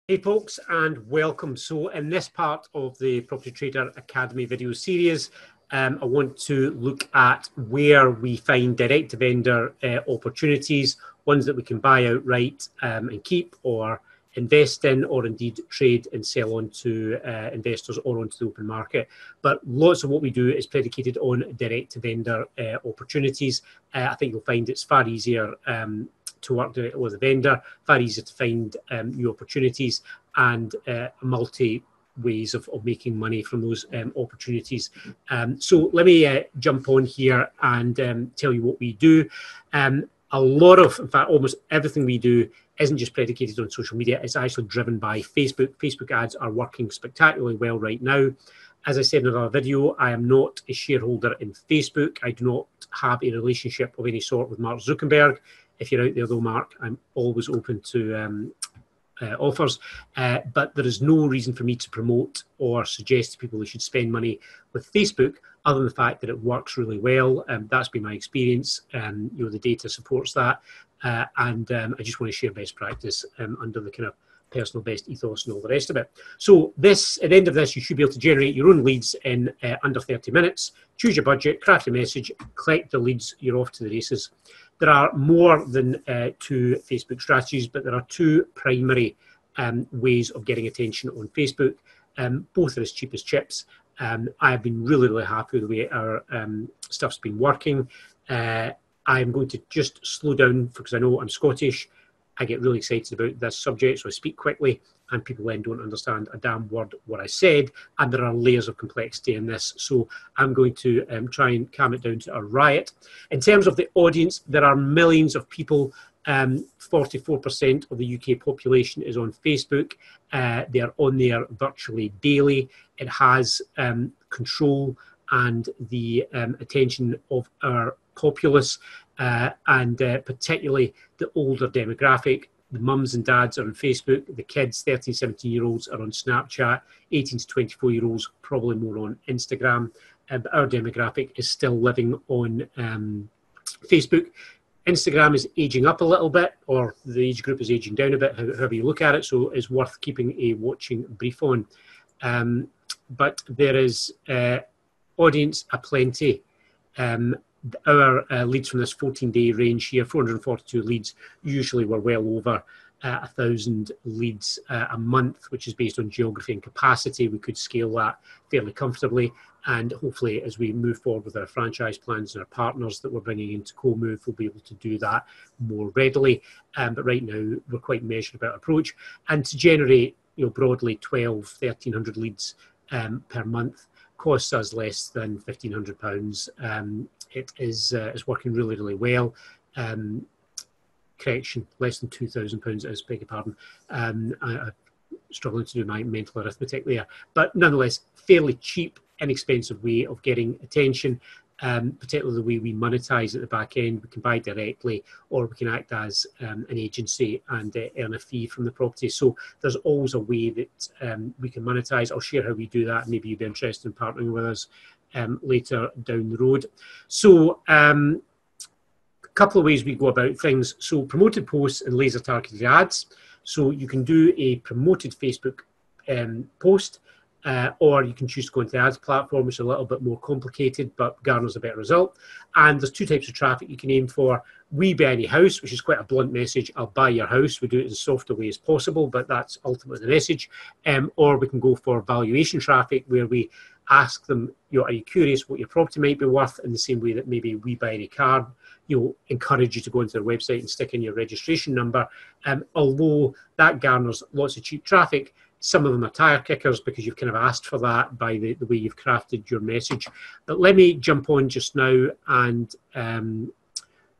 Hey folks, and welcome. So in this part of the Property Trader Academy video series, I want to look at where we find direct to vendor opportunities, ones that we can buy outright and keep, or invest in, or indeed trade and sell on to investors or onto the open market. But lots of what we do is predicated on direct to vendor opportunities. I think you'll find it's far easier to work directly with a vendor, far easier to find new opportunities, and multi ways of making money from those opportunities. So let me jump on here and tell you what we do. A lot of, in fact, almost everything we do isn't just predicated on social media. It's actually driven by Facebook. Facebook ads are working spectacularly well right now. As I said in another video, I am not a shareholder in Facebook. I do not have a relationship of any sort with Mark Zuckerberg. If you're out there though, Mark, I'm always open to offers, but there is no reason for me to promote or suggest to people they should spend money with Facebook, other than the fact that it works really well. That's been my experience. The data supports that, and I just want to share best practice under the kind of personal best ethos and all the rest of it. So this, at the end of this, you should be able to generate your own leads in under 30 minutes. Choose your budget, craft a message, collect the leads, you're off to the races. There are more than two Facebook strategies, but there are two primary ways of getting attention on Facebook. Both are as cheap as chips. I've been really, really happy with the way our stuff's been working. I'm going to just slow down because I know I'm Scottish. I get really excited about this subject, so I speak quickly, and people then don't understand a damn word what I said, and there are layers of complexity in this, so I'm going to try and calm it down to a riot. In terms of the audience, there are millions of people. 44% of the UK population is on Facebook. They are on there virtually daily. It has control and the attention of our populace, and particularly the older demographic. The mums and dads are on Facebook. The kids, 13, 17-year-olds, are on Snapchat. 18 to 24-year-olds, probably more on Instagram. But our demographic is still living on Facebook. Instagram is aging up a little bit, or the age group is aging down a bit, however you look at it, so it's worth keeping a watching brief on. But there is audience aplenty. Our leads from this 14-day range here, 442 leads, usually we're well over 1,000 leads a month, which is based on geography and capacity. We could scale that fairly comfortably, and hopefully as we move forward with our franchise plans and our partners that we're bringing into Co-Move, we'll be able to do that more readily. But right now we're quite measured about our approach, and to generate broadly 1,300 leads per month costs us less than £1,500. It is working really, really well. Correction, less than £2,000 is, beg your pardon. I'm struggling to do my mental arithmetic there. But nonetheless, fairly cheap, inexpensive way of getting attention, particularly the way we monetize at the back end. We can buy directly, or we can act as an agency and earn a fee from the property. So there's always a way that we can monetize. I'll share how we do that. Maybe you'd be interested in partnering with us later down the road. So a couple of ways we go about things. So promoted posts and laser targeted ads. So you can do a promoted Facebook post, or you can choose to go into the ads platform, which is a little bit more complicated but garners a better result. And there's two types of traffic you can aim for. We buy any house, which is quite a blunt message. I'll buy your house. We do it as soft a way as possible, but that's ultimately the message. Or we can go for valuation traffic, where we ask them, are you curious what your property might be worth, in the same way that maybe We Buy Any Car, encourage you to go into their website and stick in your registration number. Although that garners lots of cheap traffic, some of them are tire kickers because you've kind of asked for that by the way you've crafted your message. But let me jump on just now and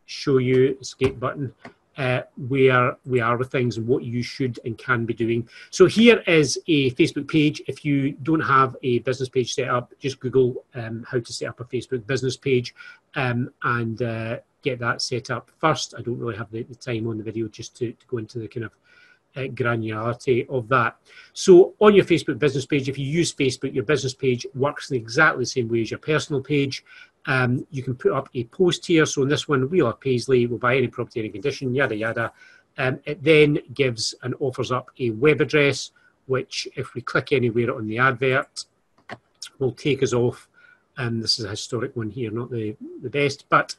show you, escape button, where we are with things and what you should and can be doing. So here is a Facebook page. If you don't have a business page set up, just Google how to set up a Facebook business page and get that set up first. I don't really have the time on the video just to go into the kind of granularity of that. So on your Facebook business page, if you use Facebook, your business page works in exactly the same way as your personal page. You can put up a post here. So in this one, we love Paisley, we'll buy any property, any condition, yada, yada. It then gives and offers up a web address, which if we click anywhere on the advert, will take us off. This is a historic one here, not the best, but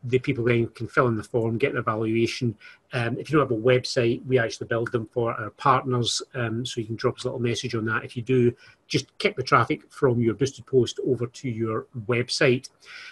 the people then can fill in the form, get their valuation. If you don't have a website, we actually build them for our partners, so you can drop us a little message on that. If you do, just kick the traffic from your boosted post over to your website.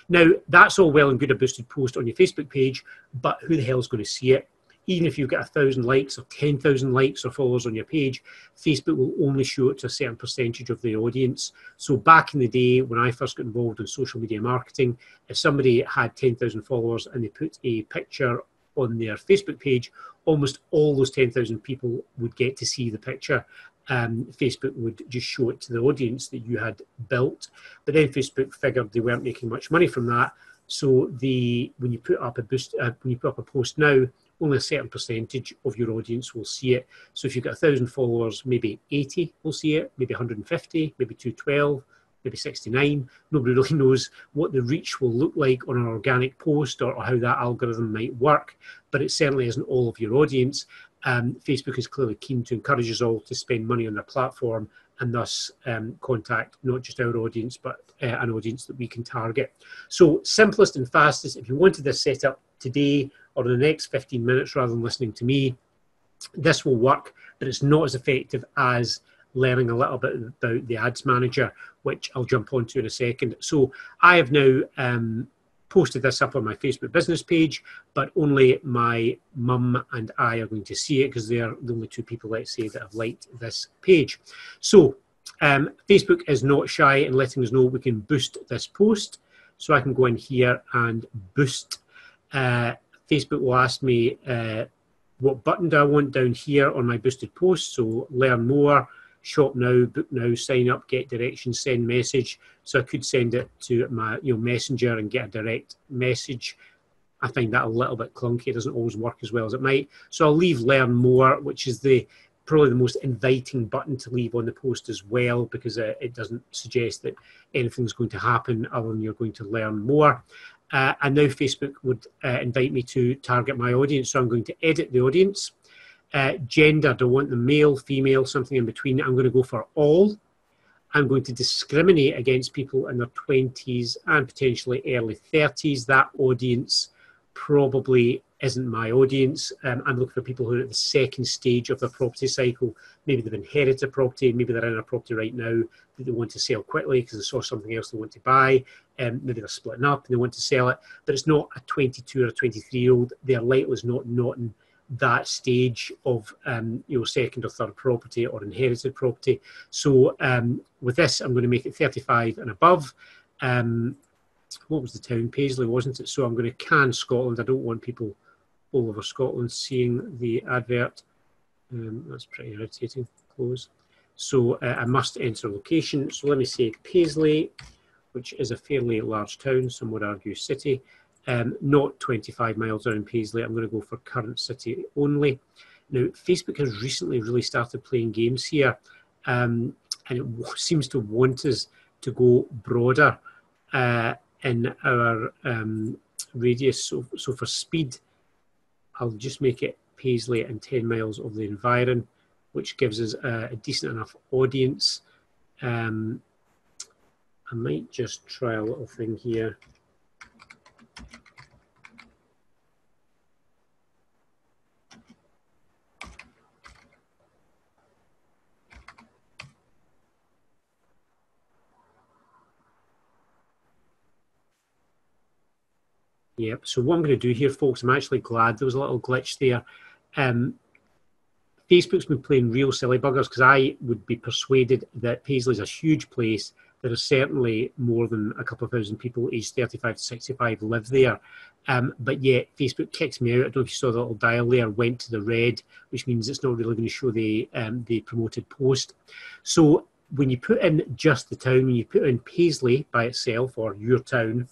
Now, that's all well and good, a boosted post on your Facebook page, but who the hell is going to see it? Even if you've got 1,000 likes or 10,000 likes or followers on your page, Facebook will only show it to a certain percentage of the audience. So back in the day, when I first got involved in social media marketing, if somebody had 10,000 followers and they put a picture on their Facebook page, almost all those 10,000 people would get to see the picture. Facebook would just show it to the audience that you had built. But then Facebook figured they weren't making much money from that. So when you put up a post now, only a certain percentage of your audience will see it. So if you've got 1,000 followers, maybe 80 will see it, maybe 150, maybe 212, maybe 69. Nobody really knows what the reach will look like on an organic post or how that algorithm might work, but it certainly isn't all of your audience. Facebook is clearly keen to encourage us all to spend money on their platform and thus contact not just our audience, but an audience that we can target. So simplest and fastest, if you wanted this set up today or in the next 15 minutes rather than listening to me, this will work, but it's not as effective as learning a little bit about the ads manager, which I'll jump onto in a second. So I have now posted this up on my Facebook business page, but only my mum and I are going to see it because they are the only two people, let's say, that have liked this page. So Facebook is not shy in letting us know we can boost this post. So I can go in here and boost. Facebook will ask me what button do I want down here on my boosted post. So learn more, shop now, book now, sign up, get directions, send message. So I could send it to my messenger and get a direct message. I find that a little bit clunky. It doesn't always work as well as it might. So I'll leave learn more, which is probably the most inviting button to leave on the post as well, because it doesn't suggest that anything's going to happen other than you're going to learn more. And now Facebook would invite me to target my audience. So I'm going to edit the audience. Gender, do I want them male, female, something in between? I'm going to go for all. I'm going to discriminate against people in their 20s and potentially early 30s. That audience probably isn't my audience. I'm looking for people who are at the second stage of their property cycle. Maybe they've inherited a property, maybe they're in a property right now that they want to sell quickly because they saw something else they want to buy. Maybe they're splitting up and they want to sell it, but it's not a 22 or a 23-year-old. They're likely not in that stage of second or third property or inherited property. So with this, I'm going to make it 35 and above. What was the town? Paisley, wasn't it? So I'm going to can Scotland. I don't want people all over Scotland seeing the advert. That's pretty irritating. Close. So I must enter location. So let me say Paisley, which is a fairly large town, some would argue city. Not 25 miles around Paisley. I'm going to go for current city only. Now, Facebook has recently really started playing games here, and it seems to want us to go broader in our radius. So for speed, I'll just make it Paisley and 10 miles of the environ, which gives us a decent enough audience. I might just try a little thing here. Yep, so what I'm going to do here, folks, I'm actually glad there was a little glitch there. Facebook's been playing real silly buggers because I would be persuaded that Paisley's a huge place. There are certainly more than a couple of thousand people aged 35 to 65 live there. But yet Facebook kicks me out. I don't know if you saw the little dial there, went to the red, which means it's not really going to show the promoted post. So when you put in just the town, when you put in Paisley by itself or your town,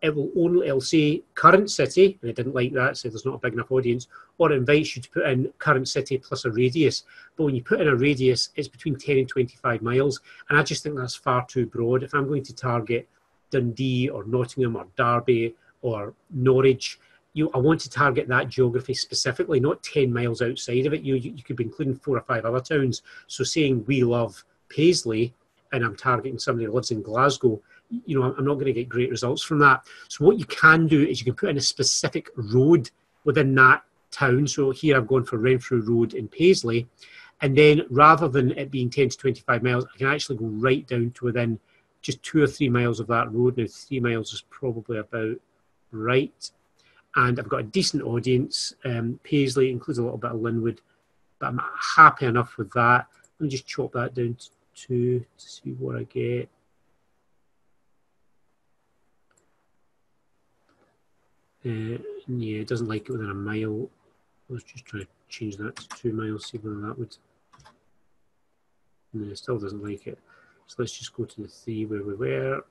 it'll say current city, and it didn't like that, so there's not a big enough audience, or it invites you to put in current city plus a radius. But when you put in a radius, it's between 10 and 25 miles, and I just think that's far too broad. If I'm going to target Dundee or Nottingham or Derby or Norwich, I want to target that geography specifically, not 10 miles outside of it. You could be including 4 or 5 other towns. So saying we love Paisley and I'm targeting somebody who lives in Glasgow, I'm not going to get great results from that. So what you can do is you can put in a specific road within that town. So here I've gone for Renfrew Road in Paisley. And then rather than it being 10 to 25 miles, I can actually go right down to within just 2 or 3 miles of that road. Now, 3 miles is probably about right. And I've got a decent audience. Paisley includes a little bit of Linwood, but I'm happy enough with that. Let me just chop that down to 2 to see what I get. Yeah, it doesn't like it within a mile. Let's just try to change that to 2 miles, see whether that would. No, it still doesn't like it. So let's just go to the 3 where we were.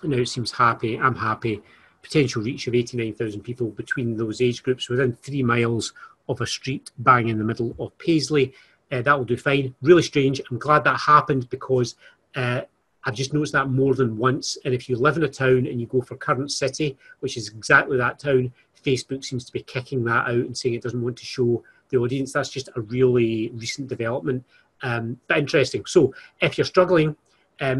Now it seems happy. I'm happy. Potential reach of 89,000 people between those age groups within 3 miles of a street bang in the middle of Paisley. That will do fine. Really strange. I'm glad that happened because I've just noticed that more than once. And if you live in a town and you go for current city, which is exactly that town, Facebook seems to be kicking that out and saying it doesn't want to show the audience. That's just a really recent development, but interesting. So if you're struggling,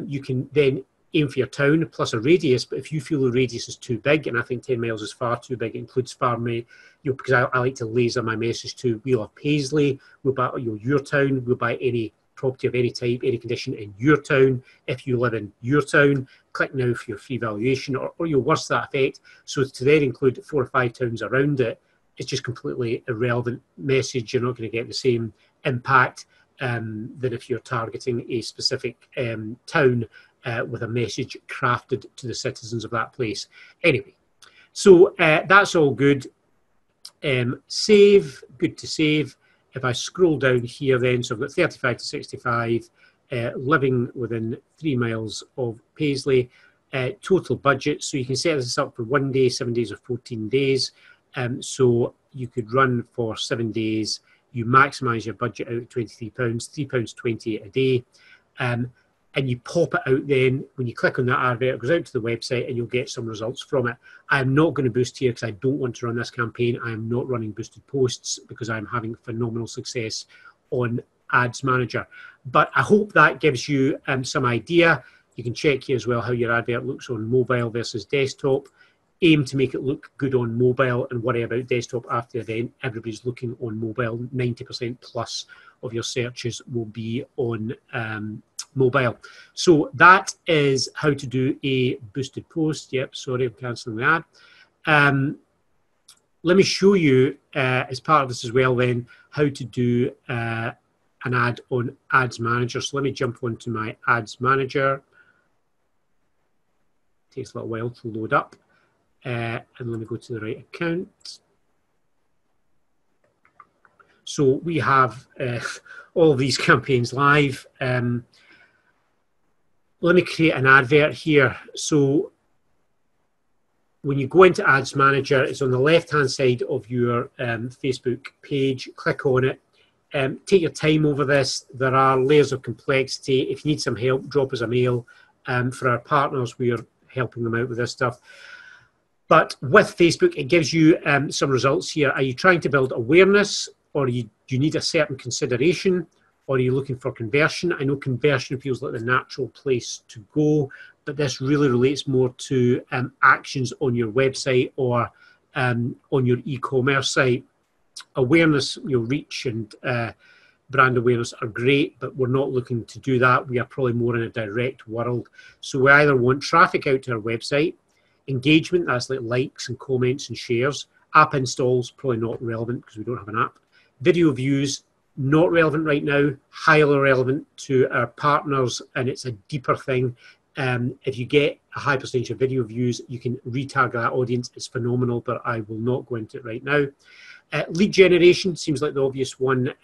you can then aim for your town plus a radius. But if you feel the radius is too big, and I think 10 miles is far too big, it includes far many, because I like to laser my message to we love Paisley, we'll buy your town, we'll buy any property of any type, any condition in your town. If you live in your town, click now for your free valuation, or your worse that effect. So to then include 4 or 5 towns around it, it's just completely irrelevant message. You're not going to get the same impact than if you're targeting a specific town with a message crafted to the citizens of that place. Anyway, so that's all good. Save, good to save. If I scroll down here then, so I've got 35 to 65, living within 3 miles of Paisley, total budget. So you can set this up for 1 day, 7 days or 14 days. So you could run for 7 days. You maximise your budget out at £23, £3.20 a day. And you pop it out then. When you click on that advert, it goes out to the website and you'll get some results from it. I'm not going to boost here because I don't want to run this campaign. I am not running boosted posts because I'm having phenomenal success on Ads Manager. But I hope that gives you some idea. You can check here as well how your advert looks on mobile versus desktop. Aim to make it look good on mobile and worry about desktop after the event. Everybody's looking on mobile. 90% plus of your searches will be on mobile. So that is how to do a boosted post. Yep, sorry, I'm cancelling the ad. Let me show you, as part of this as well then, how to do an ad on Ads Manager. So let me jump onto my Ads Manager. It takes a little while to load up. And let me go to the right account. So we have all of these campaigns live. Let me create an advert here. So when you go into Ads Manager, it's on the left-hand side of your Facebook page. Click on it. Take your time over this. There are layers of complexity. If you need some help, drop us a mail. For our partners, we are helping them out with this stuff. But with Facebook, it gives you some results here. Are you trying to build awareness, or do you need a certain consideration, or are you looking for conversion? I know conversion feels like the natural place to go, but this really relates more to actions on your website or on your e-commerce site. Awareness, your reach and brand awareness are great, but we're not looking to do that. We are probably more in a direct world. So we either want traffic out to our website, engagement, that's like likes and comments and shares. App installs, probably not relevant because we don't have an app. Video views, not relevant right now, highly relevant to our partners, and it's a deeper thing. If you get a high percentage of video views, you can retarget that audience. It's phenomenal, but I will not go into it right now. Lead generation seems like the obvious one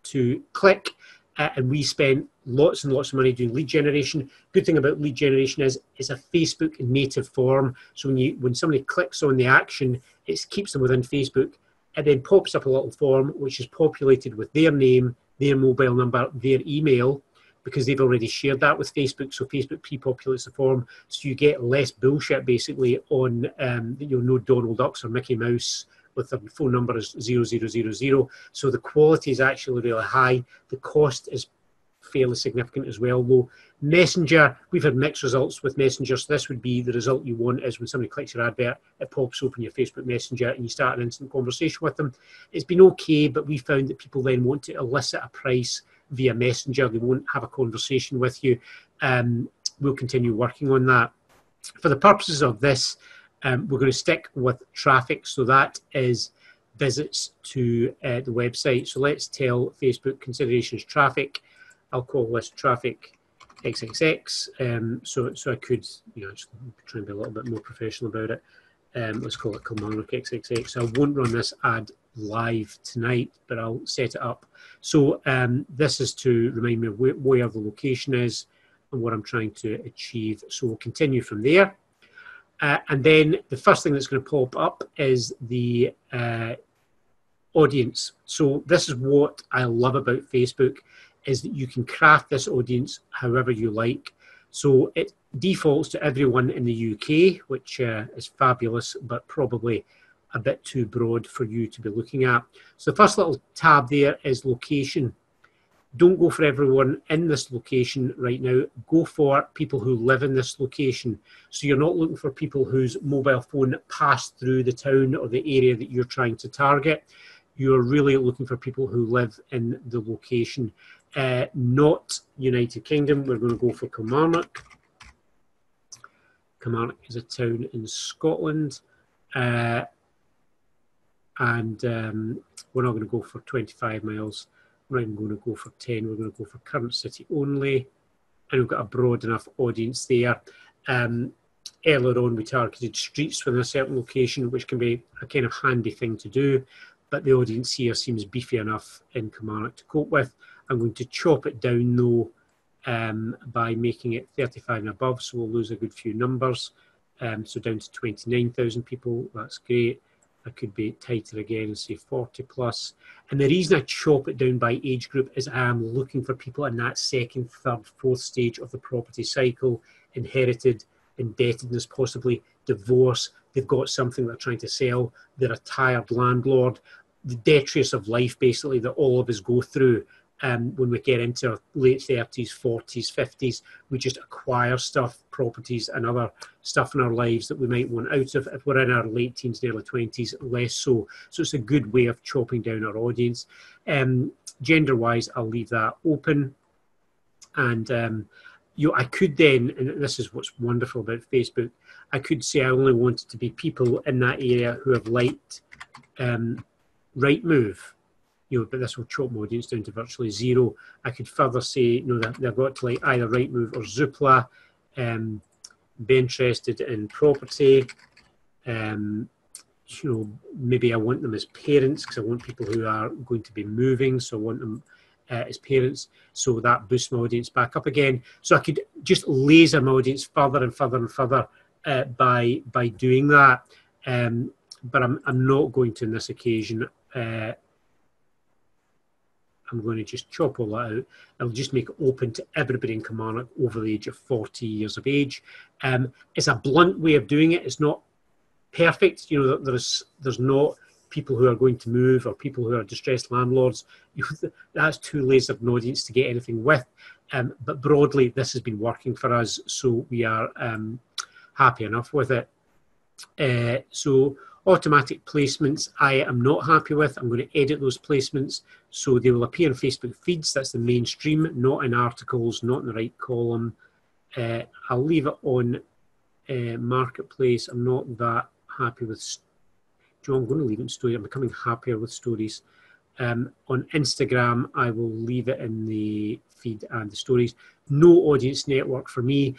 to click. And we spent lots and lots of money doing lead generation. Good thing about lead generation is it's a Facebook native form. So when somebody clicks on the action, it keeps them within Facebook. It then pops up a little form which is populated with their name, their mobile number, their email. because they've already shared that with Facebook. So Facebook pre-populates the form, so you get less bullshit basically on, you'll know Donald Ducks or Mickey Mouse with their phone number is 0000. So the quality is actually really high. The cost is fairly significant as well, though. Messenger, we've had mixed results with Messenger. So this would be the result you want is when somebody clicks your advert, it pops open your Facebook Messenger and you start an instant conversation with them. It's been okay, but we found that people then want to elicit a price via Messenger. They won't have a conversation with you. We'll continue working on that. For the purposes of this, we're going to stick with traffic. So that is visits to the website. So let's tell Facebook considerations traffic. I'll call this traffic XXX. So I could, just try and be a little bit more professional about it. Let's call it Kilmarnock XXX. So I won't run this ad live tonight, but I'll set it up. So this is to remind me of where the location is and what I'm trying to achieve. So we'll continue from there. And then the first thing that's going to pop up is the audience. So this is what I love about Facebook, is that you can craft this audience however you like. So it defaults to everyone in the UK, which is fabulous, but probably a bit too broad for you to be looking at. So the first little tab there is location. Don't go for everyone in this location right now. Go for people who live in this location. So you're not looking for people whose mobile phone passed through the town or the area that you're trying to target. You're really looking for people who live in the location. Not United Kingdom. We're going to go for Kilmarnock. Kilmarnock is a town in Scotland. And we're not going to go for 25 miles. We're not even going to go for 10. We're going to go for current city only. And we've got a broad enough audience there. Earlier on, we targeted streets within a certain location, which can be a kind of handy thing to do. But the audience here seems beefy enough in Kilmarnock to cope with. I'm going to chop it down, though, by making it 35 and above, so we'll lose a good few numbers. So down to 29,000 people, that's great. I could be tighter again and say 40 plus. And the reason I chop it down by age group is I am looking for people in that second, third, fourth stage of the property cycle, inherited, indebtedness possibly, divorce, they've got something they're trying to sell, they're a tired landlord, the detritus of life basically that all of us go through. When we get into our late 30s, 40s, 50s, we just acquire stuff, properties and other stuff in our lives that we might want out of. If we're in our late teens, early 20s, less so. So it's a good way of chopping down our audience. Gender-wise, I'll leave that open. And I could then, and this is what's wonderful about Facebook, I could say I only want it to be people in that area who have liked Rightmove. But this will chop my audience down to virtually zero. I could further say, that they've got to like either Rightmove or Zoopla, be interested in property. Maybe I want them as parents because I want people who are going to be moving, so I want them as parents. So that boosts my audience back up again. So I could just laser my audience further and further and further by doing that. But I'm not going to, in this occasion, I'm going to just chop all that out. I'll just make it open to everybody in Kilmarnock over the age of 40 years of age. It's a blunt way of doing it. It's not perfect. There's not people who are going to move or people who are distressed landlords. That's too laser an audience to get anything with. But broadly, this has been working for us, so we are happy enough with it. So automatic placements, I am not happy with. I'm going to edit those placements so they will appear in Facebook feeds. That's the mainstream, not in articles, not in the right column. I'll leave it on Marketplace. I'm not that happy with. I'm going to leave it in story. I'm becoming happier with stories. On Instagram, I will leave it in the feed and the stories. No audience network for me.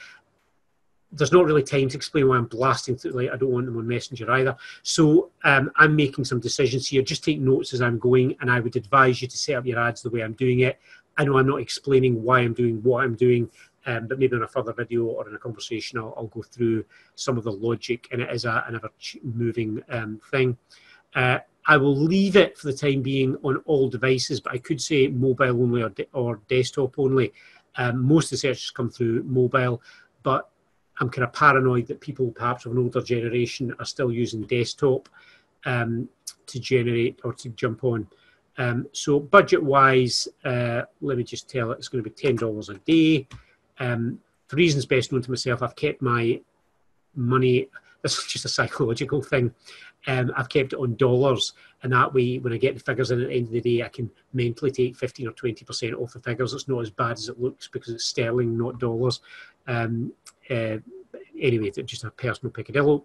There's not really time to explain why I'm blasting through. Like, I don't want them on Messenger either. So I'm making some decisions here. Just take notes as I'm going, and I would advise you to set up your ads the way I'm doing it. I know I'm not explaining why I'm doing what I'm doing, but maybe in a further video or in a conversation, I'll go through some of the logic, and it is an ever-moving thing. I will leave it for the time being on all devices, but I could say mobile only or desktop only. Most of the searches come through mobile, but I'm kind of paranoid that people perhaps of an older generation are still using desktop to generate or to jump on. So budget-wise, let me just tell it, it's going to be $10 a day. For reasons best known to myself, I've kept my money, this is just a psychological thing, I've kept it on dollars, and that way when I get the figures in at the end of the day, I can mentally take 15 or 20% off the figures. It's not as bad as it looks because it's sterling, not dollars. Anyway, it's just a personal peccadillo.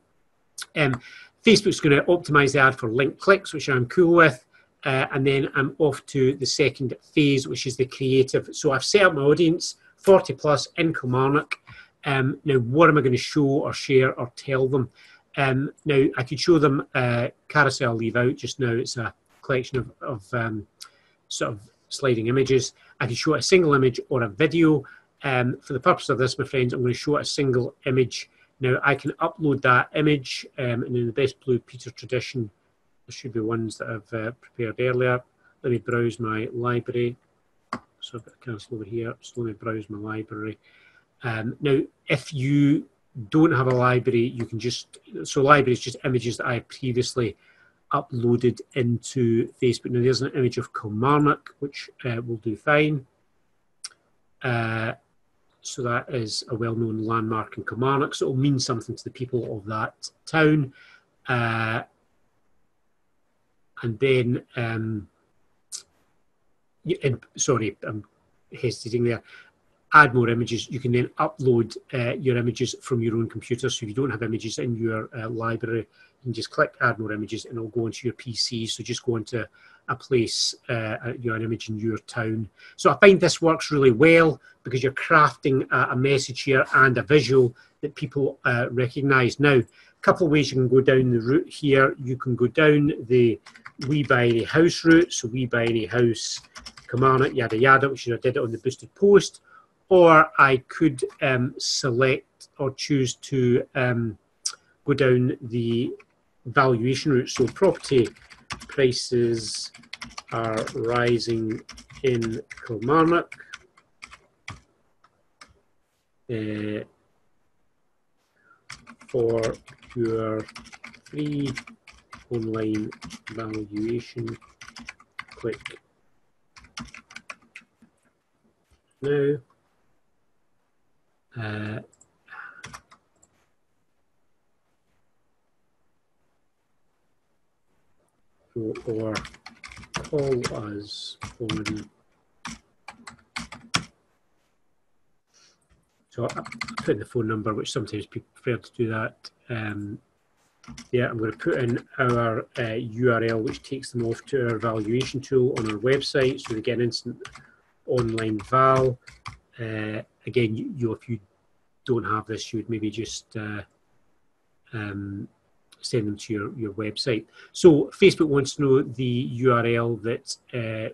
Facebook's going to optimize the ad for link clicks, which I'm cool with. And then I'm off to the second phase, which is the creative. So I've set up my audience, 40 plus in Kilmarnock. Now, what am I going to show or share or tell them? Now, I could show them carousel leave out just now. It's a collection of sort of sliding images. I could show a single image or a video. For the purpose of this, my friends, I'm going to show a single image. Now, I can upload that image, and in the best Blue Peter tradition, there should be ones that I've prepared earlier. Let me browse my library. So I've got to cancel over here. So let me browse my library. Now, if you don't have a library, you can just, so library is just images that I previously uploaded into Facebook. Now, there's an image of Kilmarnock, which will do fine. So that is a well-known landmark in Kilmarnock, so it will mean something to the people of that town. And then, sorry, I'm hesitating there. Add more images. You can then upload your images from your own computer. So if you don't have images in your library, you can just click add more images and it'll go onto your PC. So just go into a place, an image in your town. So I find this works really well because you're crafting a message here and a visual that people recognize. Now, a couple of ways you can go down the route here. You can go down the We Buy Any House route. So We Buy Any House, Kilmarnock, yada, yada, which I did it on the boosted post. Or I could select or choose to go down the valuation route. So property prices are rising in Kilmarnock. For your free online valuation, click now. Or call us on. So I put in the phone number, which sometimes people prefer to do that. Yeah, I'm going to put in our URL, which takes them off to our valuation tool on our website, so they get an instant online val. Again, if you don't have this, you would maybe just send them to your website. So Facebook wants to know the URL that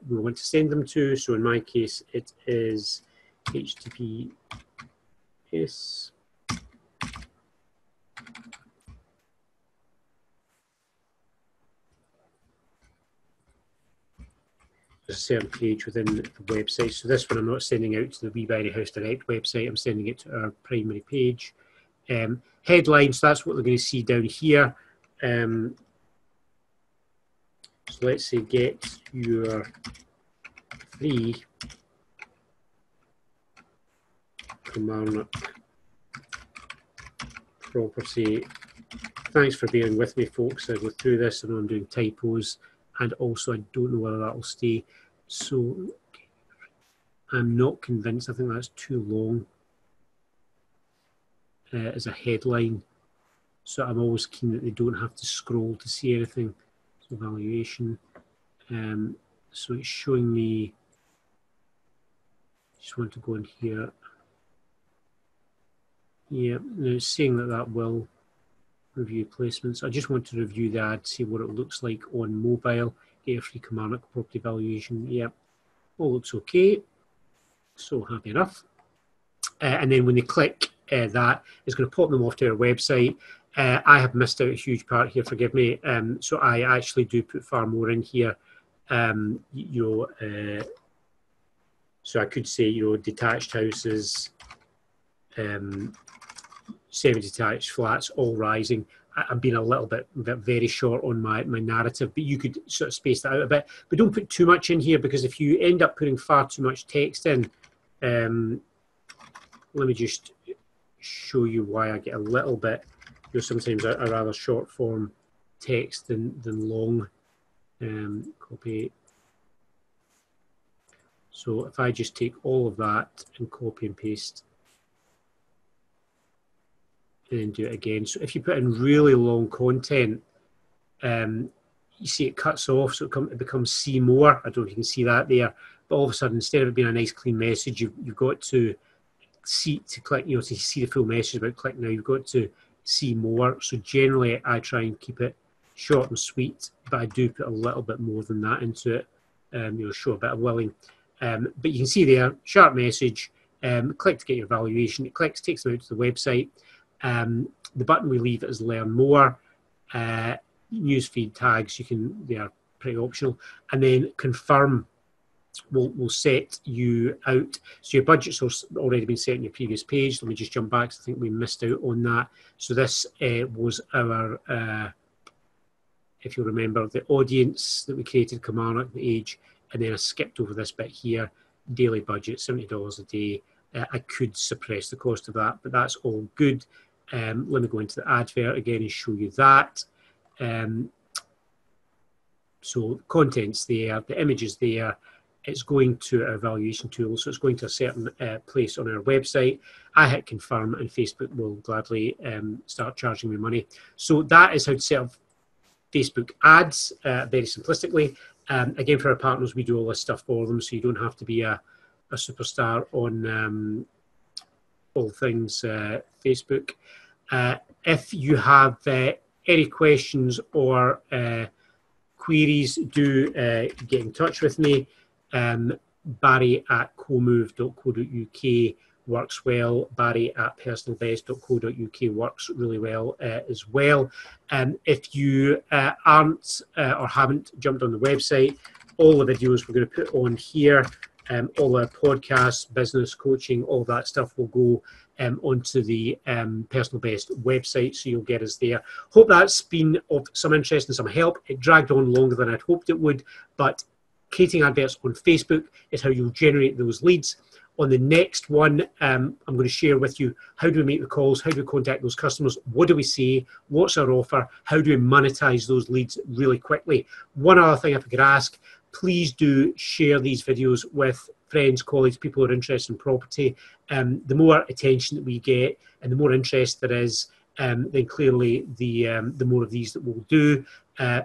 we want to send them to. So in my case, it is HTTPS. A certain page within the website. So this one I'm not sending out to the We Buy Any House Direct website, I'm sending it to our primary page. Headlines, that's what they're going to see down here. So let's say get your free Kilmarnock property. Thanks for bearing with me, folks. I go through this and I'm doing typos. And also, I don't know whether that will stay. So I'm not convinced. I think that's too long as a headline. So I'm always keen that they don't have to scroll to see anything. So valuation. So it's showing me. Just want to go in here. Yeah, now it's saying that will review placements. I just want to review the ad, see what it looks like on mobile. Get a free Kilmarnock property valuation. Yeah, all looks okay. So happy enough. And then when they click that, it's going to pop them off to our website. I have missed out a huge part here, forgive me. So I actually do put far more in here. So So I could say, you know, detached houses, semi-detached flats, all rising. I'm being a little bit very short on my narrative, but you could sort of space that out a bit. But don't put too much in here, because if you end up putting far too much text in, let me just show you why I get a little bit, you know, sometimes a rather short form text than long. Copy. So if I just take all of that and copy and paste, and then do it again. So if you put in really long content, you see it cuts off, so it becomes see more. I don't know if you can see that there, but all of a sudden, instead of it being a nice clean message, you've got to click, you know, to see the full message. But click now, you've got to see more. So generally, I try and keep it short and sweet, but I do put a little bit more than that into it. You know, show a bit of willing. But you can see there, sharp message. Click to get your valuation. It takes them out to the website. The button we leave is learn more. Newsfeed tags, they are pretty optional. And then confirm will set you out. So your budget's already been set on your previous page. Let me just jump back, because I think we missed out on that. So this was our, if you remember, the audience that we created, Kilmarnock, the age, and then I skipped over this bit here, daily budget, $70 a day. I could suppress the cost of that, but that's all good. Let me go into the advert again and show you that. So the content's there, the image is there, it's going to our valuation tool, so it's going to a certain place on our website. I hit confirm, and Facebook will gladly start charging me money. So that is how to set up Facebook ads, very simplistically. Again, for our partners, we do all this stuff for them, so you don't have to be a superstar on all things Facebook. If you have any questions or queries, do get in touch with me. Barry@comove.co.uk works well. Barry@personalbest.co.uk works really well as well. If you aren't or haven't jumped on the website, all the videos we're going to put on here, all our podcasts, business coaching, all that stuff will go onto the Personal Best website, so you'll get us there. Hope that's been of some interest and some help. It dragged on longer than I'd hoped it would, but creating adverts on Facebook is how you'll generate those leads. On the next one, I'm going to share with you, how do we make the calls? How do we contact those customers? What do we say? What's our offer? How do we monetize those leads really quickly? One other thing, if I could ask, please do share these videos with friends, colleagues, people who are interested in property. The more attention that we get and the more interest there is, then clearly the more of these that we'll do.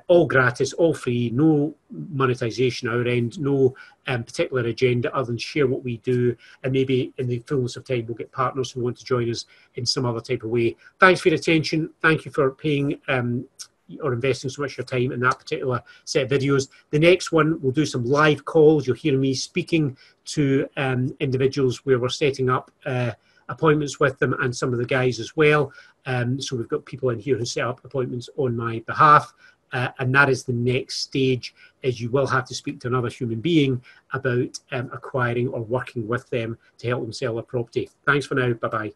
All gratis, all free, no monetization our end, no particular agenda other than share what we do, and maybe in the fullness of time we'll get partners who want to join us in some other type of way. Thanks for your attention. Thank you for paying or investing so much of your time in that particular set of videos. The next one, we'll do some live calls. You'll hear me speaking to individuals where we're setting up appointments with them, and some of the guys as well. So we've got people in here who set up appointments on my behalf. And that is the next stage, is you will have to speak to another human being about acquiring or working with them to help them sell their property. Thanks for now. Bye-bye.